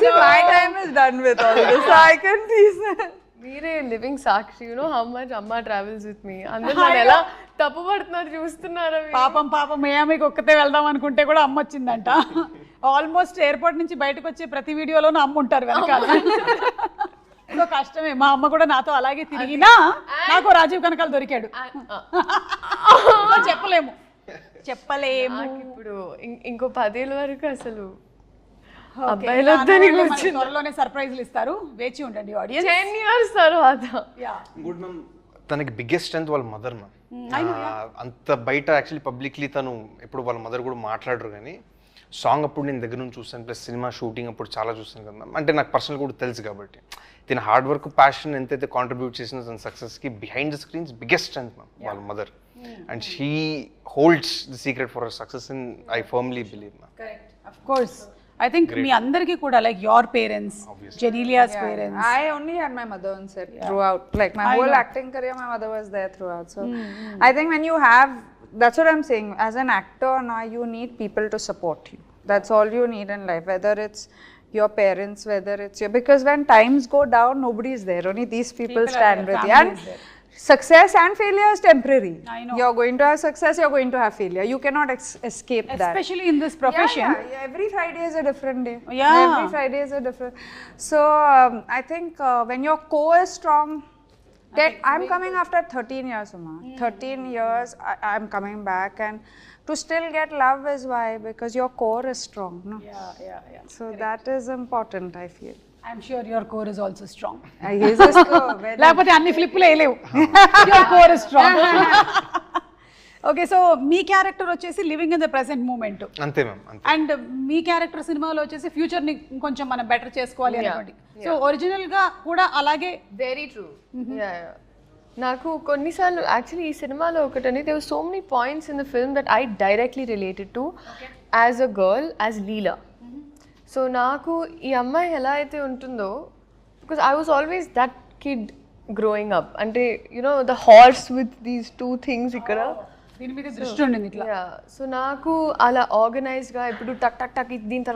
See, my time is done with all this. So I can please. మీరే living Sakshi, you know how much అమ్మ travels with me. అందరూ నన్ను ఎలా తప్పు పడుతున్నారు చూస్తున్నారా? పాపం మియామికి ఒక్కతే వెళ్దాం అనుకుంటే కూడా అమ్మ వచ్చిందంట. ఆల్మోస్ట్ ఎయిర్పోర్ట్ నుంచి బయటకు వచ్చే ప్రతి వీడియోలోనూ అమ్మ ఉంటారు వెనకాల. సో కష్టమే. మా అమ్మ కూడా నాతో అలాగే తిరిగినా నాకు రాజీవ్ కనకాల దొరికాడు. చెప్పలేము. ఇప్పుడు ఇంకో 10 ఏళ్ళ వరకు అసలు త్వరలోనే సర్ప్రైజ్లు ఇస్తారు, వేచి ఉండండి ఆడియన్స్. 10 years తర్వాత. గుడ్ మ్యామ్, తనకి బిగ్గెస్ట్ స్ట్రెంత్ వాళ్ళ మదర్ మ్యామ్. అంత బయట యాక్చువల్లీ పబ్లిక్లీ తను ఎప్పుడు వాళ్ళ మదర్ కూడా మాట్లాడరు, కానీ సాంగ్ అప్పుడు నేను దగ్గర నుంచి చూస్తాను, ప్లస్ సినిమా షూటింగ్ అప్పుడు చాలా చూస్తాను కదా మ్యామ్. అంటే నాకు పర్సనల్ కూడా తెలుసు కాబట్టి తన హార్డ్ వర్క్, ప్యాషన్ ఎంతైతే కాంట్రిబ్యూట్ చేసిన తన సక్సెస్కి behind the screens biggest strength ma'am వాళ్ళ mother. And she holds the secret for her success in I firmly believe ma'am. Of course I think మీ అందరికీ కూడా like your parents, Genelia's parents. I only had my mother on set throughout. Like my whole acting career, my mother was there throughout. So I think when you have, that's what I'm saying. As an actor now, you need people to support you. That's all you need in life. Whether it's your parents, whether it's your, because when times go down, nobody is there. Only these people stand with you. And success and failure is temporary. I know. You're going to have success, you're going to have failure. You cannot escape that. Especially in this profession. Yeah, every Friday is a different day. Yeah. Every Friday is a different. So I think when your core is strong, I'm coming after 13 years, Uma. 13 years, I'm coming back, and to still get love is why, because your core is strong. No? Yeah. So that is important, I feel. I'm sure your core is also strong. His is లేకపోతే అన్ని ఫ్లిప్లు వేయలేవు. Your core is strong. Okay, so మీ character వచ్చేసి living in the present moment. అంతే ma'am, అంతే. And మీ character సినిమాలో వచ్చేసి ఫ్యూచర్ ని కొంచెం మనం బెటర్ చేసుకోవాలి అనుకోండి. సో ఒరిజినల్ గా కూడా అలాగే. Very true. నాకు కొన్నిసార్లు యాక్చువల్లీ ఈ సినిమాలో ఒకటని there were so many points in the film that I directly related to as a girl, as Leela. So నాకు ఈ అమ్మాయి ఎలా అయితే ఉంటుందో, because I was always that kid growing up. అంటే you know the horse with these 2 things ఇక్కడ దీని మీద దృష్టి ఉండింది ఇట్లా. సో నాకు అలా ఆర్గనైజ్గా ఇప్పుడు టక్ టక్ టక్ దీని తర్వాత